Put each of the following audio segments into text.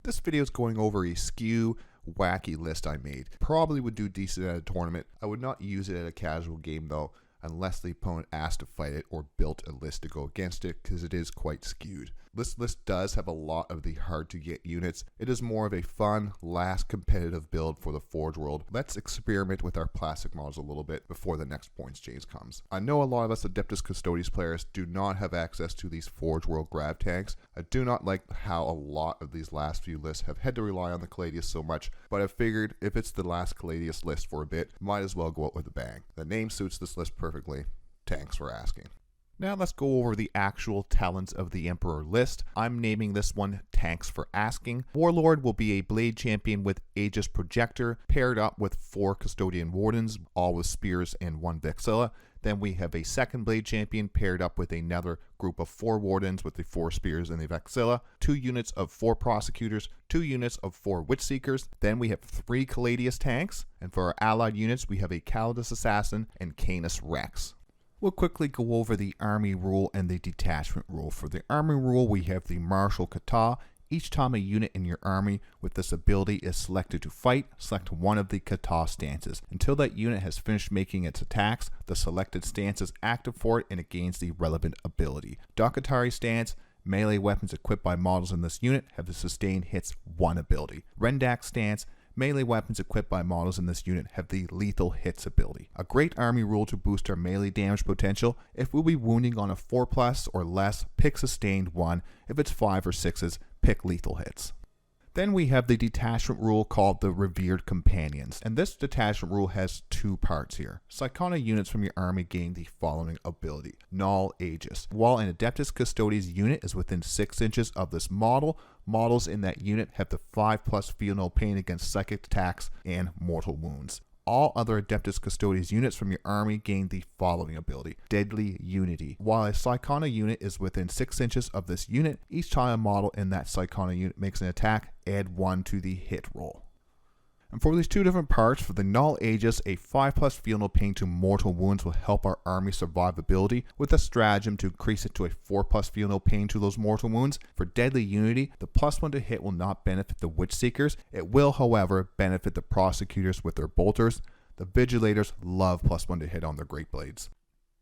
This video is going over a skew wacky list I made. Probably would do decent at a tournament. I would not use it at a casual game though, unless the opponent asked to fight it or built a list to go against it, because it is quite skewed. This list does have a lot of the hard to get units. It is more of a fun, last competitive build for the Forge World. Let's experiment with our plastic models a little bit before the next points change comes. I know a lot of us Adeptus Custodes players do not have access to these Forge World grab tanks. I do not like how a lot of these last few lists have had to rely on the Caladius so much, but I figured if it's the last Caladius list for a bit, might as well go out with a bang. The name suits this list perfectly. Thanks for asking. Now let's go over the actual Talons of the Emperor list. I'm naming this one Tanks for Asking. Warlord will be a Blade Champion with Aegis Projector, paired up with 4 Custodian Wardens, all with Spears and 1 Vexilla. Then we have a second Blade Champion paired up with another group of 4 Wardens with the 4 Spears and the Vexilla, 2 units of 4 Prosecutors, 2 units of 4 Witch Seekers. Then we have 3 Caladius tanks, and for our allied units we have a Calidus Assassin and Canis Rex. We'll quickly go over the army rule and the detachment rule. For the army rule, we have the martial kata. Each time a unit in your army with this ability is selected to fight, select one of the kata stances. Until that unit has finished making its attacks, the selected stance is active for it and it gains the relevant ability. Dakatari stance. Melee weapons equipped by models in this unit have the sustained hits 1 ability. Rendak stance. Melee weapons equipped by models in this unit have the lethal hits ability. A great army rule to boost our melee damage potential. If we'll be wounding on a 4+ or less, pick sustained 1. If it's 5 or 6s, pick lethal hits. Then we have the detachment rule called the Revered Companions, and this detachment rule has 2 parts here. Psychona units from your army gain the following ability: Null Aegis. While an Adeptus Custodes unit is within 6 inches of this model, models in that unit have the 5+ feel no pain against psychic attacks and mortal wounds. All other Adeptus Custodes units from your army gain the following ability: Deadly Unity. While a Psychona unit is within 6 inches of this unit, each time a model in that Psychona unit makes an attack, add 1 to the hit roll. And for these 2 different parts, for the Null Aegis, a 5+ feel no pain to mortal wounds will help our army survivability, with a stratagem to increase it to a 4+ feel no pain to those mortal wounds. For Deadly Unity, the +1 to hit will not benefit the Witch Seekers. It will, however, benefit the Prosecutors with their bolters. The Vigilators love +1 to hit on their Great Blades.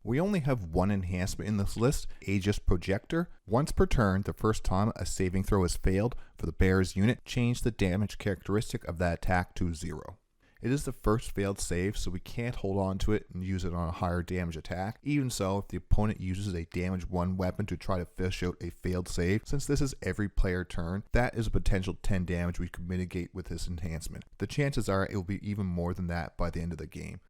We only have 1 enhancement in this list, Aegis Projector. Once per turn, the first time a saving throw is failed for the bearer's unit, change the damage characteristic of that attack to 0. It is the first failed save, so we can't hold on to it and use it on a higher damage attack. Even so, if the opponent uses a damage 1 weapon to try to fish out a failed save, since this is every player turn, that is a potential 10 damage we could mitigate with this enhancement. The chances are it will be even more than that by the end of the game.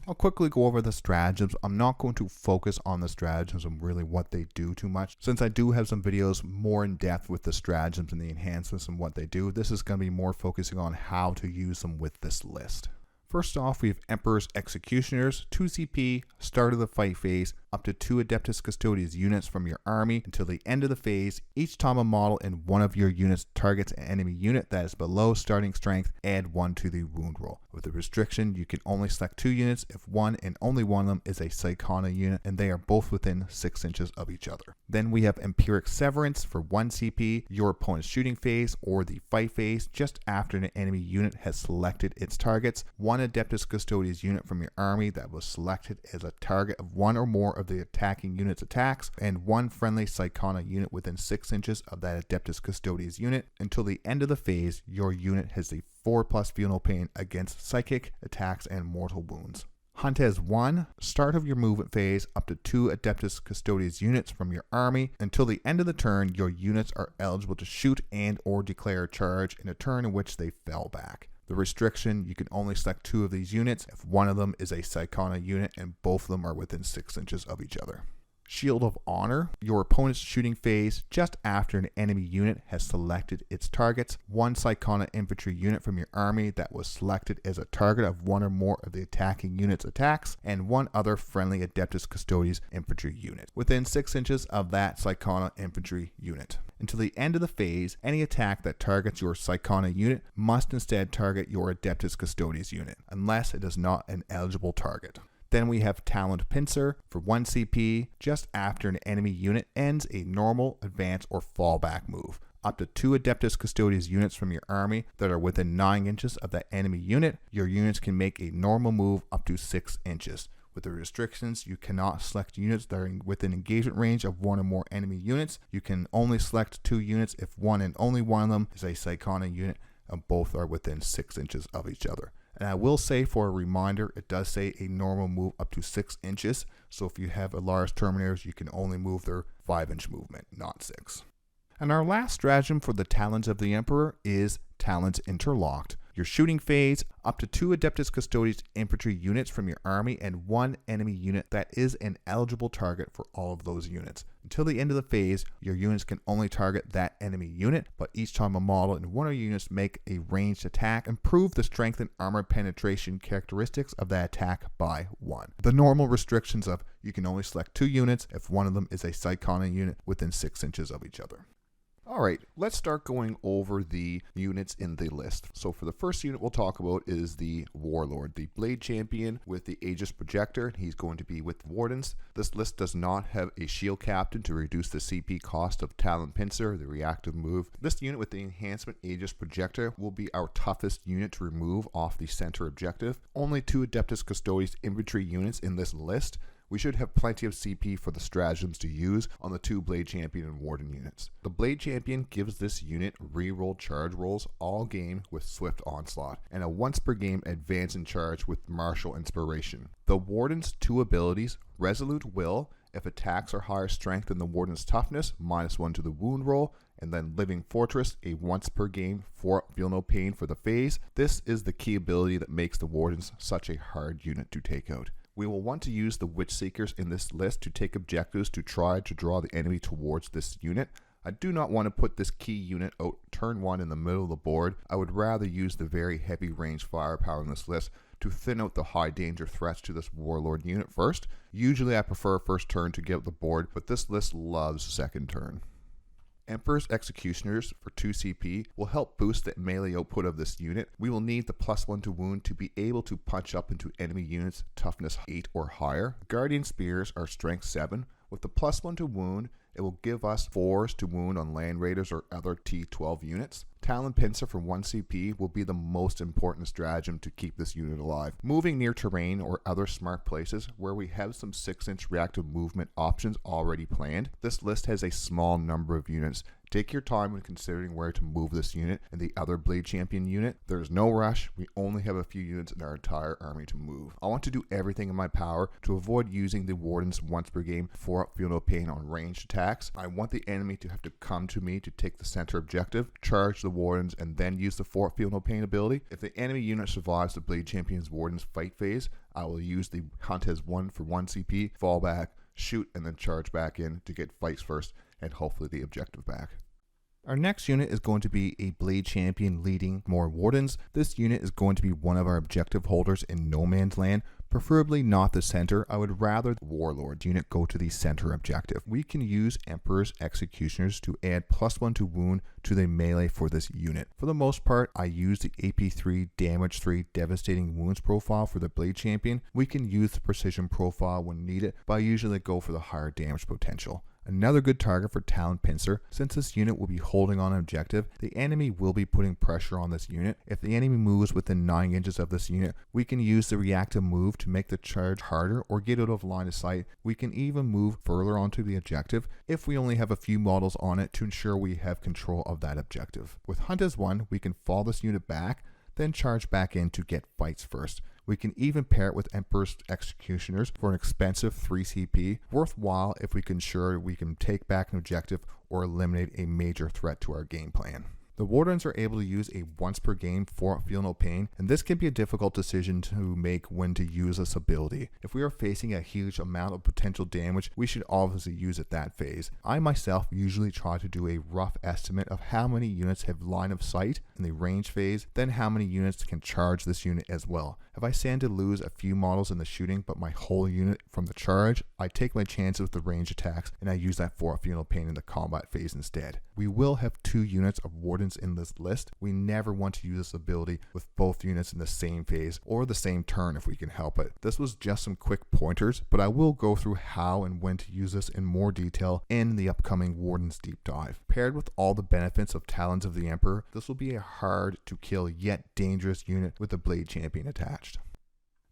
I'll quickly go over the stratagems. I'm not going to focus on the stratagems and really what they do too much, since I do have some videos more in depth with the stratagems and the enhancements and what they do. This is going to be more focusing on how to use them with this list. First off, we have Emperor's Executioners, 2 CP, start of the fight phase, up to 2 Adeptus Custodes units from your army until the end of the phase. Each time a model in one of your units targets an enemy unit that is below starting strength, add 1 to the wound roll. With a restriction, you can only select 2 units if one and only one of them is a Psychona unit and they are both within 6 inches of each other. Then we have Empiric Severance for 1 CP, your opponent's shooting phase or the fight phase just after an enemy unit has selected its targets. 1 Adeptus Custodes unit from your army that was selected as a target of 1 or more of the attacking unit's attacks, and 1 friendly Psychona unit within 6 inches of that Adeptus Custodes unit. Until the end of the phase, your unit has a 4+ feel no pain against psychic attacks and mortal wounds. Hunt as 1, start of your movement phase, up to 2 Adeptus Custodes units from your army. Until the end of the turn, your units are eligible to shoot and or declare a charge in a turn in which they fell back. The restriction, you can only select 2 of these units if one of them is a Psychona unit and both of them are within 6 inches of each other. Shield of Honor, your opponent's shooting phase just after an enemy unit has selected its targets. 1 Psychona infantry unit from your army that was selected as a target of 1 or more of the attacking unit's attacks, and 1 other friendly Adeptus Custodes infantry unit within 6 inches of that Psychona infantry unit. Until the end of the phase, any attack that targets your Psychona unit must instead target your Adeptus Custodes unit, unless it is not an eligible target. Then we have Taloned Pincer for 1 CP. Just after an enemy unit ends a normal, advance, or fallback move. Up to 2 Adeptus Custodes units from your army that are within 9 inches of that enemy unit, your units can make a normal move up to 6 inches. With the restrictions, you cannot select units that are within engagement range of 1 or more enemy units. You can only select 2 units if one and only one of them is a Psychonic unit and both are within 6 inches of each other. And I will say, for a reminder, it does say a normal move up to 6 inches. So if you have a large Terminators, you can only move their 5-inch movement, not 6. And our last stratagem for the Talons of the Emperor is Talons Interlocked. Your shooting phase, up to 2 Adeptus Custodes infantry units from your army and 1 enemy unit that is an eligible target for all of those units. Until the end of the phase, your units can only target that enemy unit, but each time a model and one of your units make a ranged attack, improve the strength and armor penetration characteristics of that attack by 1. The normal restrictions of you can only select 2 units if one of them is a Psychonic unit within 6 inches of each other. Alright, let's start going over the units in the list. So for the first unit we'll talk about is the Warlord, the Blade Champion with the Aegis Projector. He's going to be with Wardens. This list does not have a Shield Captain to reduce the CP cost of Talon Pincer, the reactive move. This unit with the Enhancement Aegis Projector will be our toughest unit to remove off the center objective. Only 2 Adeptus Custodes infantry units in this list. We should have plenty of CP for the stratagems to use on the 2 Blade Champion and Warden units. The Blade Champion gives this unit reroll charge rolls all game with Swift Onslaught, and a once per game advance in charge with Martial Inspiration. The Warden's 2 abilities, Resolute Will, if attacks are higher strength than the Warden's toughness, -1 to the wound roll, and then Living Fortress, a once per game Feel No Pain for the phase. This is the key ability that makes the Wardens such a hard unit to take out. We will want to use the Witch Seekers in this list to take objectives to try to draw the enemy towards this unit. I do not want to put this key unit out turn 1 in the middle of the board. I would rather use the very heavy range firepower in this list to thin out the high danger threats to this Warlord unit first. Usually I prefer first turn to get up the board, but this list loves second turn. Emperor's Executioners for 2 CP will help boost the melee output of this unit. We will need the +1 to wound to be able to punch up into enemy units toughness 8 or higher. Guardian Spears are strength 7. With the +1 to wound, it will give us 4s to wound on Land Raiders or other T12 units. Talon Pincer for 1 CP will be the most important stratagem to keep this unit alive. Moving near terrain or other smart places where we have some 6-inch reactive movement options already planned, this list has a small number of units. Take your time when considering where to move this unit and the other Blade Champion unit. There's no rush. We only have a few units in our entire army to move. I want to do everything in my power to avoid using the Wardens once per game for Feel No Pain on ranged attacks. I want the enemy to have to come to me to take the center objective, charge the Wardens, and then use the Feel No Pain ability. If the enemy unit survives the Blade Champion's Wardens fight phase, I will use the Hunt as 1 for 1 CP, fall back, shoot, and then charge back in to get fights first and hopefully the objective back. Our next unit is going to be a Blade Champion leading more Wardens. This unit is going to be one of our objective holders in No Man's Land, preferably not the center. I would rather the Warlord unit go to the center objective. We can use Emperor's Executioners to add +1 to wound to the melee for this unit. For the most part, I use the AP3 Damage 3 Devastating Wounds profile for the Blade Champion. We can use the Precision profile when needed, but I usually go for the higher damage potential. Another good target for Talon Pincer, since this unit will be holding on an objective, the enemy will be putting pressure on this unit. If the enemy moves within 9 inches of this unit, we can use the reactive move to make the charge harder or get out of line of sight. We can even move further onto the objective if we only have a few models on it to ensure we have control of that objective. With Hunt as 1, we can fall this unit back, then charge back in to get fights first. We can even pair it with Emperor's Executioners for an expensive 3 CP, worthwhile if we can ensure we can take back an objective or eliminate a major threat to our game plan. The Wardens are able to use a once per game for Feel No Pain, and this can be a difficult decision to make when to use this ability. If we are facing a huge amount of potential damage, we should obviously use it that phase. I myself usually try to do a rough estimate of how many units have line of sight in the range phase, then how many units can charge this unit as well. If I stand to lose a few models in the shooting but my whole unit from the charge, I take my chances with the range attacks and I use that for Feel No Pain in the combat phase instead. We will have 2 units of Warden Wardens in this list, we never want to use this ability with both units in the same phase or the same turn if we can help it. This was just some quick pointers, but I will go through how and when to use this in more detail in the upcoming Wardens deep dive. Paired with all the benefits of Talons of the Emperor, this will be a hard to kill yet dangerous unit with the Blade Champion attached.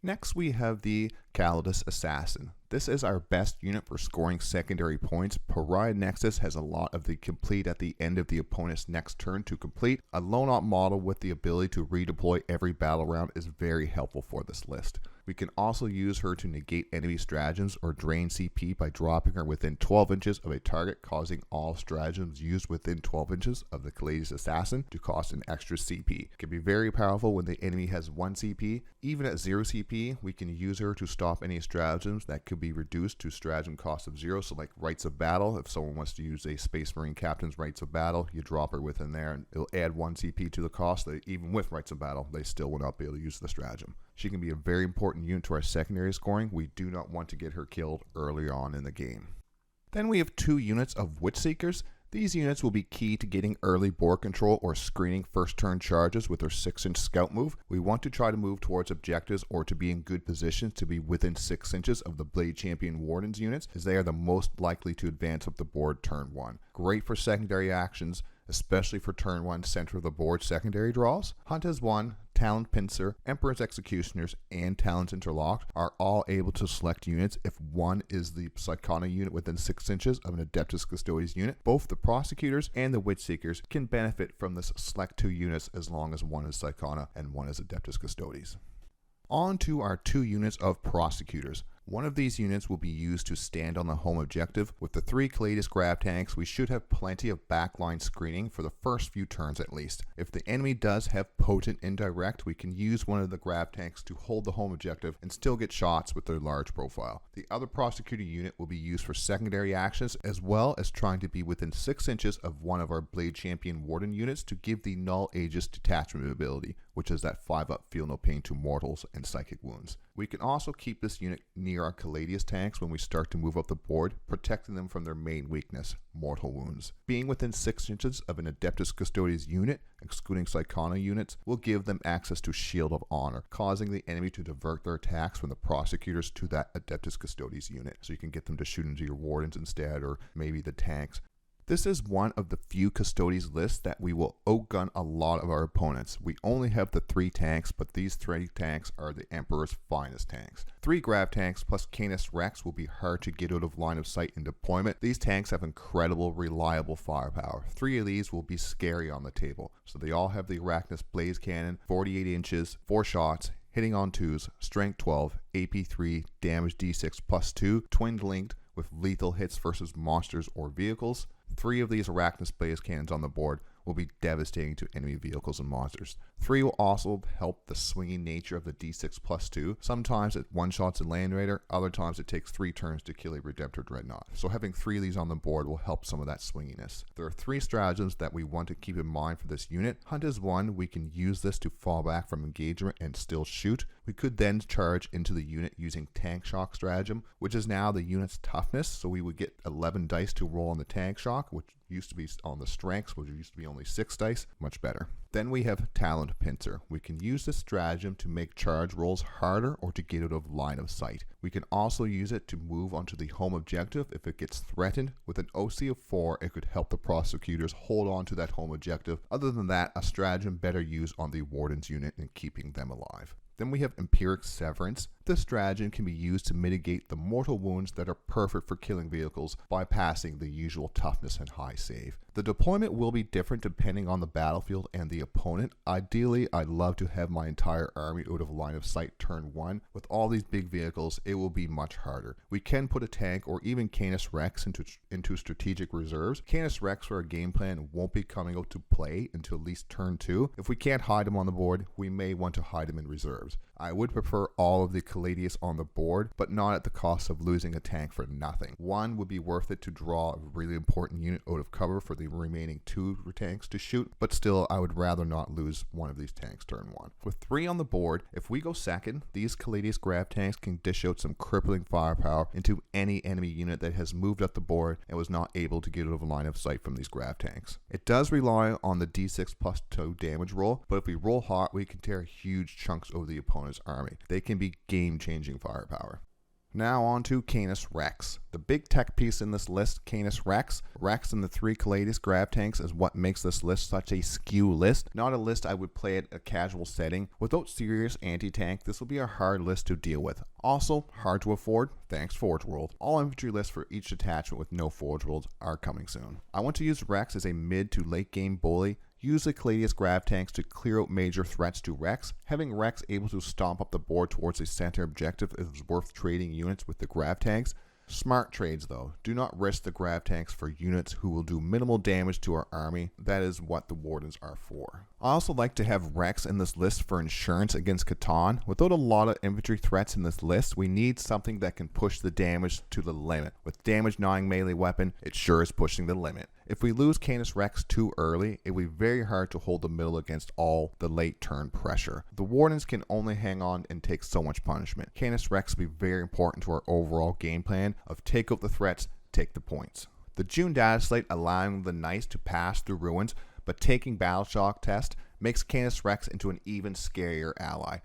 Next we have the Codex Assassin. This is our best unit for scoring secondary points. Pariah Nexus has a lot of the complete at the end of the opponent's next turn to complete. A lone op model with the ability to redeploy every battle round is very helpful for this list. We can also use her to negate enemy stratagems or drain CP by dropping her within 12 inches of a target, causing all stratagems used within 12 inches of the Codex Assassin to cost an extra CP. It can be very powerful when the enemy has 1 CP. Even at 0 CP, we can use her to stop any stratagems that could be reduced to stratagem cost of 0, so like Rites of Battle. If someone wants to use a Space Marine Captain's Rites of Battle, you drop her within there and it'll add 1 CP to the cost. Even with Rites of Battle, they still will not be able to use the stratagem. She can be a very important unit to our secondary scoring. We do not want to get her killed early on in the game. Then we have 2 units of Witch Seekers. These units will be key to getting early board control or screening first turn charges with their 6-inch scout move. We want to try to move towards objectives or to be in good positions to be within 6 inches of the Blade Champion Wardens units, as they are the most likely to advance up the board turn 1. Great for secondary actions, especially for turn 1 center of the board secondary draws. Hunt as 1, Talon Pincer, Emperor's Executioners, and Talons Interlocked are all able to select units if one is the Psychona unit within 6 inches of an Adeptus Custodes unit. Both the Prosecutors and the Witch Seekers can benefit from this select 2 units as long as one is Psychona and one is Adeptus Custodes. On to our 2 units of Prosecutors. One of these units will be used to stand on the home objective. With the 3 Codex grab tanks, we should have plenty of backline screening for the first few turns at least. If the enemy does have potent indirect, we can use one of the grab tanks to hold the home objective and still get shots with their large profile. The other Prosecutor unit will be used for secondary actions, as well as trying to be within 6 inches of one of our Blade Champion Warden units to give the Null Aegis Detachment ability, which is that 5-up Feel No Pain to mortals and psychic wounds. We can also keep this unit near our Caladius tanks when we start to move up the board, protecting them from their main weakness, mortal wounds. Being within 6 inches of an Adeptus Custodes unit, excluding Psychona units, will give them access to Shield of Honor, causing the enemy to divert their attacks from the Prosecutors to that Adeptus Custodes unit, so you can get them to shoot into your Wardens instead, or maybe the tanks. This is one of the few Custodes lists that we will outgun a lot of our opponents. We only have the 3 tanks, but these 3 tanks are the Emperor's finest tanks. 3 grab tanks plus Canis Rex will be hard to get out of line of sight in deployment. These tanks have incredible, reliable firepower. 3 of these will be scary on the table. So they all have the Arachnus Blaze Cannon, 48 inches, 4 shots, hitting on 2s, strength 12, AP 3, damage D6 plus 2, twin linked with lethal hits versus monsters or vehicles. 3 of these Arachnus Blaze Cannons on the board will be devastating to enemy vehicles and monsters. 3 will also help the swinging nature of the D6 plus 2. Sometimes it one-shots a Land Raider, other times it takes 3 turns to kill a Redemptor Dreadnought. So having 3 of these on the board will help some of that swinginess. There are 3 stratagems that we want to keep in mind for this unit. Hunt is 1, we can use this to fall back from engagement and still shoot. We could then charge into the unit using Tank Shock stratagem, which is now the unit's toughness, so we would get 11 dice to roll on the Tank Shock, which used to be on the strengths, which used to be only 6 dice, much better. Then we have Talon Pincer. We can use this stratagem to make charge rolls harder or to get out of line of sight. We can also use it to move onto the home objective if it gets threatened. With an OC of 4, it could help the Prosecutors hold on to that home objective. Other than that, a stratagem better used on the Warden's unit in keeping them alive. Then we have Empiric Severance. This stratagem can be used to mitigate the mortal wounds that are perfect for killing vehicles, bypassing the usual toughness and high save. The deployment will be different depending on the battlefield and the opponent. Ideally, I'd love to have my entire army out of line of sight turn 1. With all these big vehicles, it will be much harder. We can put a tank or even Canis Rex into strategic reserves. Canis Rex for a game plan won't be coming out to play until at least turn 2. If we can't hide him on the board, we may want to hide him in reserves. I would prefer all of the Caladius on the board, but not at the cost of losing a tank for nothing. One would be worth it to draw a really important unit out of cover for the remaining 2 tanks to shoot, but still I would rather not lose one of these tanks turn 1. With 3 on the board, if we go second, these Caladius grav tanks can dish out some crippling firepower into any enemy unit that has moved up the board and was not able to get out of line of sight from these grav tanks. It does rely on the d6 plus 2 damage roll, but if we roll hot, we can tear huge chunks over the opponent's army. They can be game-changing firepower. Now on to Canis Rex. The big tech piece in this list, Canis Rex. Rex and the 3 Caladius grav tanks is what makes this list such a skew list. Not a list I would play at a casual setting. Without serious anti-tank, this will be a hard list to deal with. Also, hard to afford, thanks Forgeworld. All infantry lists for each detachment with no Forgeworlds are coming soon. I want to use Rex as a mid to late game bully. Use the Caladius grav tanks to clear out major threats to Rex. Having Rex able to stomp up the board towards a center objective is worth trading units with the grav tanks. Smart trades though. Do not risk the grav tanks for units who will do minimal damage to our army. That is what the wardens are for. I also like to have Rex in this list for insurance against Catan. Without a lot of infantry threats in this list, we need something that can push the damage to the limit. With damage gnawing melee weapon, it sure is pushing the limit. If we lose Canis Rex too early, it will be very hard to hold the middle against all the late turn pressure. The wardens can only hang on and take so much punishment. Canis Rex will be very important to our overall game plan of take out the threats, take the points. The June data slate allowing the Knights to pass through ruins, but taking Battle Shock test makes Canis Rex into an even scarier ally.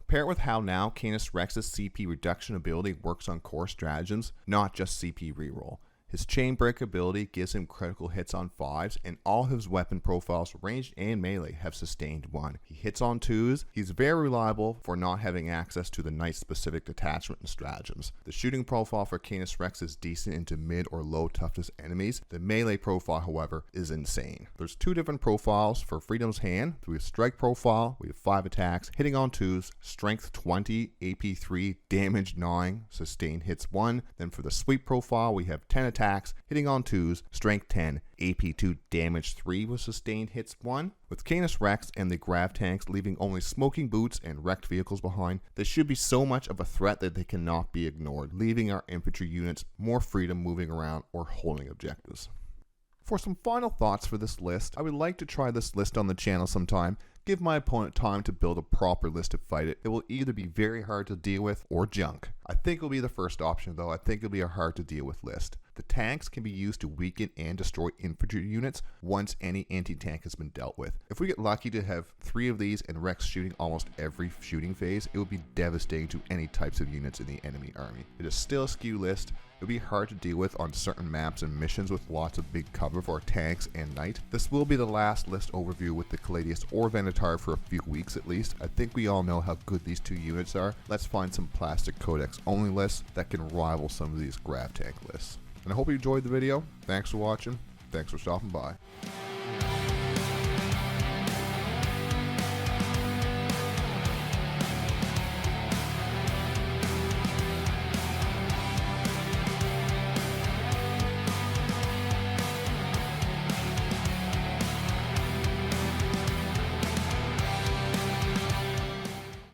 Pair it with how now Canis Rex's CP reduction ability works on core stratagems, not just CP reroll. His chain break ability gives him critical hits on 5s, and all his weapon profiles, ranged and melee, have sustained 1. He hits on 2s. He's very reliable for not having access to the Knight's specific detachment and stratagems. The shooting profile for Canis Rex is decent into mid or low toughness enemies. The melee profile, however, is insane. There's 2 different profiles for Freedom's Hand. We have strike profile, we have 5 attacks, hitting on 2s, strength 20, AP 3, damage 9, sustained hits 1. Then for the sweep profile, we have 10 attacks, hitting on 2s, strength 10, AP 2, damage 3 with sustained hits 1. With Canis Rex and the grav tanks leaving only smoking boots and wrecked vehicles behind, they should be so much of a threat that they cannot be ignored, leaving our infantry units more freedom moving around or holding objectives. For some final thoughts for this list, I would like to try this list on the channel sometime. Give my opponent time to build a proper list to fight it. It will either be very hard to deal with or junk. I think it will be the first option though. I think it will be a hard to deal with list. The tanks can be used to weaken and destroy infantry units once any anti-tank has been dealt with. If we get lucky to have 3 of these and Rex shooting almost every shooting phase, it would be devastating to any types of units in the enemy army. It is still a skew list. It would be hard to deal with on certain maps and missions with lots of big cover for tanks and knight. This will be the last list overview with the Caladius or Venator for a few weeks at least. I think we all know how good these 2 units are. Let's find some plastic Codex only lists that can rival some of these grav tank lists. And I hope you enjoyed the video. Thanks for watching. Thanks for stopping by.